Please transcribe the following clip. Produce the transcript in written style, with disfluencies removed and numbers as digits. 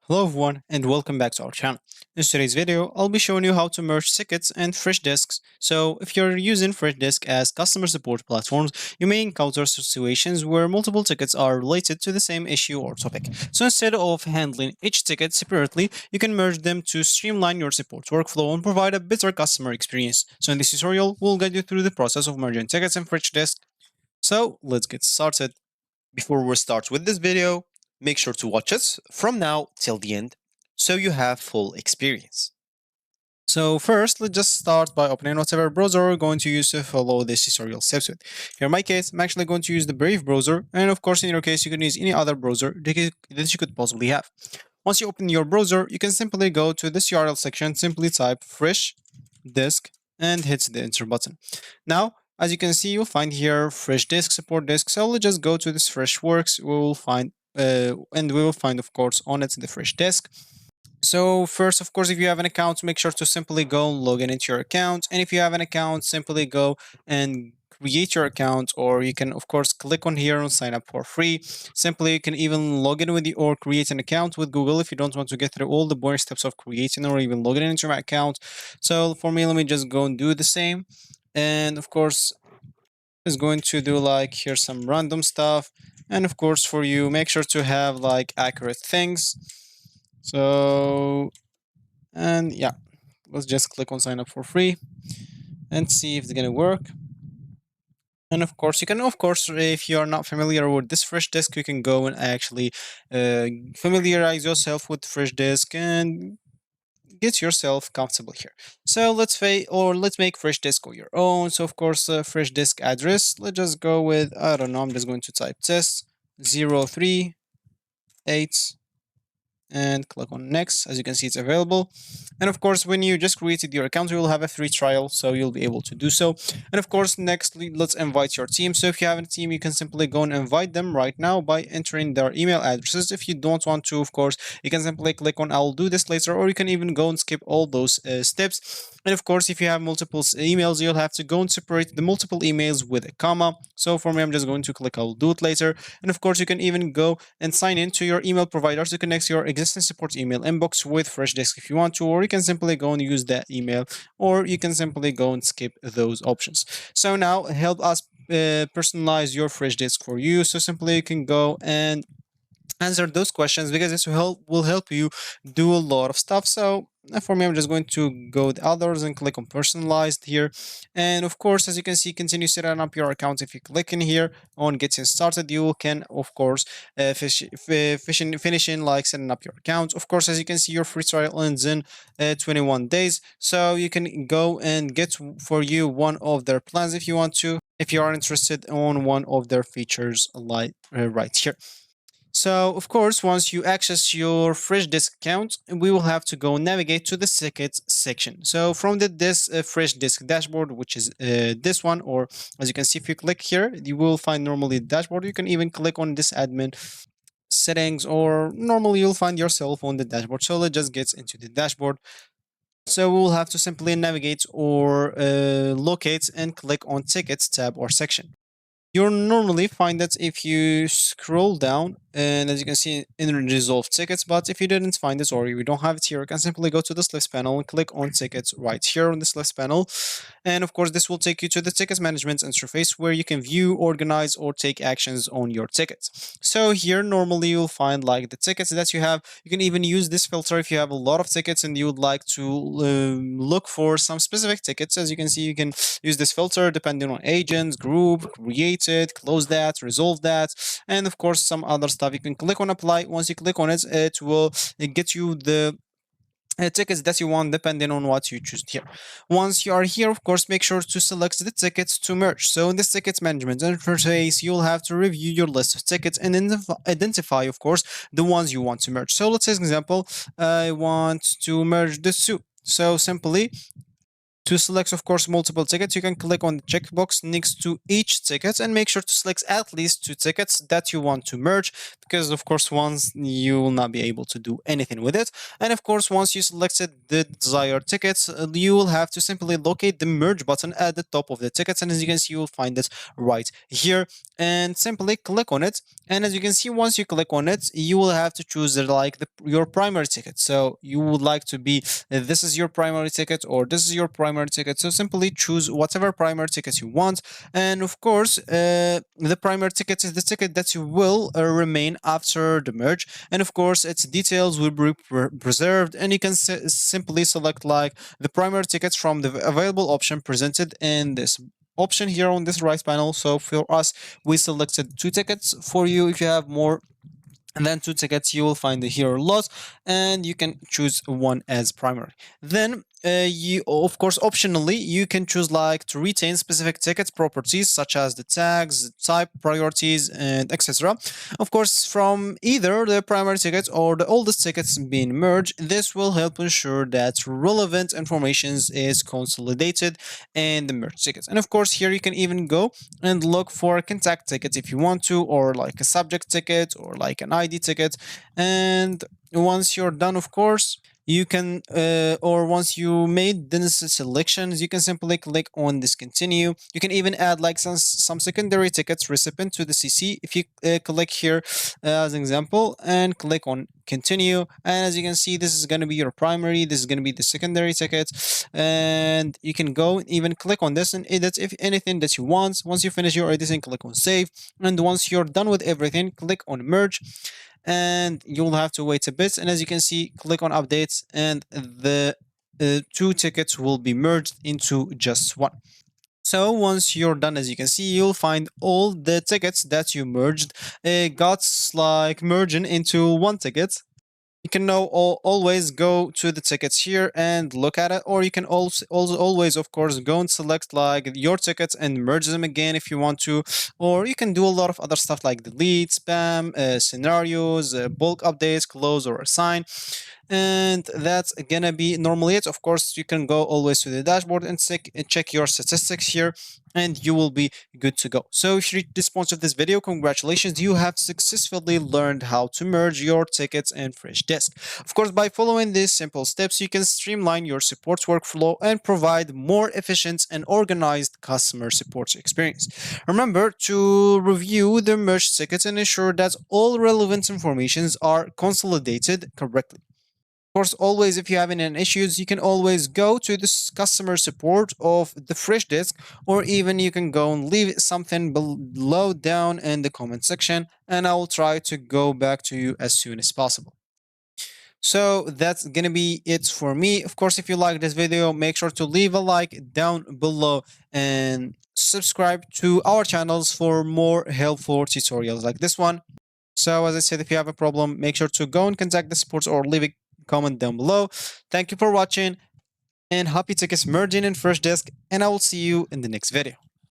Hello everyone and welcome back to our channel. In today's video, I'll be showing you how to merge tickets and Freshdesk. So if you're using Freshdesk as customer support platforms, you may encounter situations where multiple tickets are related to the same issue or topic. So instead of handling each ticket separately, you can merge them to streamline your support workflow and provide a better customer experience. So in this tutorial, we'll guide you through the process of merging tickets in Freshdesk. So let's get started. Before we start with this video, make sure to watch us from now till the end so you have full experience. So first, let's just start by opening whatever browser we're going to use to follow this tutorial steps with. Here in my case, I'm actually going to use the Brave browser, and of course in your case, you can use any other browser that you could possibly have. Once you open your browser, you can simply go to this URL section, simply type Freshdesk and hit the enter button. Now, as you can see, you'll find here Freshdesk support desk. So let's just go to this Freshworks. We will find, of course, on it the Freshdesk. So first, of course, if you have an account, make sure to simply go and log in into your account. And if you have an account, simply go and create your account, or you can, of course, click on here and sign up for free. Simply, you can even log in with the or create an account with Google if you don't want to get through all the boring steps of creating or even logging in into my account. So for me, let me just go and do the same. And of course, is going to do like here's some random stuff. And of course, for you, make sure to have like accurate things. So, and yeah, let's just click on sign up for free and see if it's gonna work. And of course, you can, of course, if you are not familiar with this Freshdesk, you can go and actually familiarize yourself with Freshdesk and get yourself comfortable here. So let's make Freshdesk your own. So of course, Freshdesk address. Let's just go with, I don't know. I'm just going to type test 038 and click on next. As you can see, it's available. And of course, when you just created your account, you will have a free trial, so you'll be able to do so. And of course, next, let's invite your team. So if you have a team, you can simply go and invite them right now by entering their email addresses. If you don't want to, of course, you can simply click on I'll do this later, or you can even go and skip all those steps. And of course, if you have multiple emails, you'll have to go and separate the multiple emails with a comma. So for me, I'm just going to click I'll do it later. And of course, you can even go and sign into your email provider to connect your existing support email inbox with Freshdesk if you want to, or you can simply go and use that email, or you can simply go and skip those options. So now help us personalize your Freshdesk for you. So simply you can go and answer those questions because this will help you do a lot of stuff. So for me, I'm just going to go with others and click on personalized here. And of course, as you can see, continue setting up your account. If you click in here on getting started, you can, of course, finish in like setting up your account. Of course, as you can see, your free trial ends in 21 days. So you can go and get for you one of their plans if you want to, if you are interested on one of their features like right here. So, of course, once you access your Freshdesk account, we will have to go navigate to the tickets section. So, from this Freshdesk dashboard, which is this one, or as you can see, if you click here, you will find normally the dashboard. You can even click on this admin settings, or normally you'll find yourself on the dashboard. So, let's just get into the dashboard. So, we'll have to simply navigate or locate and click on tickets tab or section. You'll normally find that if you scroll down, and as you can see in resolve tickets, but if you didn't find it or you don't have it here, you can simply go to this list panel and click on tickets right here on this list panel. And of course, this will take you to the tickets management interface where you can view, organize, or take actions on your tickets. So here, normally you'll find like the tickets that you have. You can even use this filter if you have a lot of tickets and you would like to look for some specific tickets. As you can see, you can use this filter depending on agents, group, created, close that, resolve that, and of course some other stuff. You can click on apply. Once you click on it, it will get you the tickets that you want depending on what you choose here. Once you are here, of course, make sure to select the tickets to merge. So in this tickets management interface, you'll have to review your list of tickets and identify, of course, the ones you want to merge. So let's say, for example, I want to merge the two. So simply To select, of course, multiple tickets, you can click on the checkbox next to each ticket and make sure to select at least two tickets that you want to merge, because, of course, once you will not be able to do anything with it. And, of course, once you selected the desired tickets, you will have to simply locate the merge button at the top of the tickets. And as you can see, you will find it right here and simply click on it. And as you can see, once you click on it, you will have to choose your primary ticket. So you would like to be this is your primary ticket or this is your primary ticket. So simply choose whatever primary ticket you want. And of course, the primary ticket is the ticket that you will remain after the merge. And of course, its details will be preserved. And you can simply select like the primary tickets from the available option presented in this option here on this right panel. So for us, we selected two tickets. For you, if you have more and then two tickets, you will find the hero lot and you can choose one as primary. Then you, of course, optionally you can choose like to retain specific ticket properties such as the tags, type, priorities, and etc. Of course, from either the primary ticket or the oldest tickets being merged. This will help ensure that relevant information is consolidated in the merged tickets. And of course, here you can even go and look for contact tickets if you want to, or like a subject ticket or like an ID ticket. And once you're done, of course, you can or once you made the necessary selections, you can simply click on discontinue. You can even add like some secondary tickets recipient to the CC if you click here as an example and click on continue. And as you can see, this is going to be your primary, this is going to be the secondary ticket, and you can go and even click on this and edit if anything that you want. Once you finish your editing, click on save, and once you're done with everything, click on merge, and you'll have to wait a bit. And as you can see, click on updates and the two tickets will be merged into just one. So once you're done, as you can see, you'll find all the tickets that you merged got like merging into one ticket. You can now always go to the tickets here and look at it, or you can also always, of course, go and select like your tickets and merge them again if you want to, or you can do a lot of other stuff like delete, spam, scenarios, bulk updates, close, or assign. And that's gonna be normally it. Of course, you can go always to the dashboard and check your statistics here, and you will be good to go. So if you reached this point of this video, congratulations, you have successfully learned how to merge your tickets in Freshdesk. Of course, by following these simple steps, you can streamline your support workflow and provide more efficient and organized customer support experience. Remember to review the merged tickets and ensure that all relevant informations are consolidated correctly. Of course, always, if you have any issues, you can always go to the customer support of the Freshdesk, or even you can go and leave something below down in the comment section, and I will try to go back to you as soon as possible. So that's gonna be it for me. Of course, if you like this video, make sure to leave a like down below and subscribe to our channels for more helpful tutorials like this one. So as I said, if you have a problem, make sure to go and contact the support or leave a comment down below. Thank you for watching and happy tickets merging in Freshdesk, and I will see you in the next video.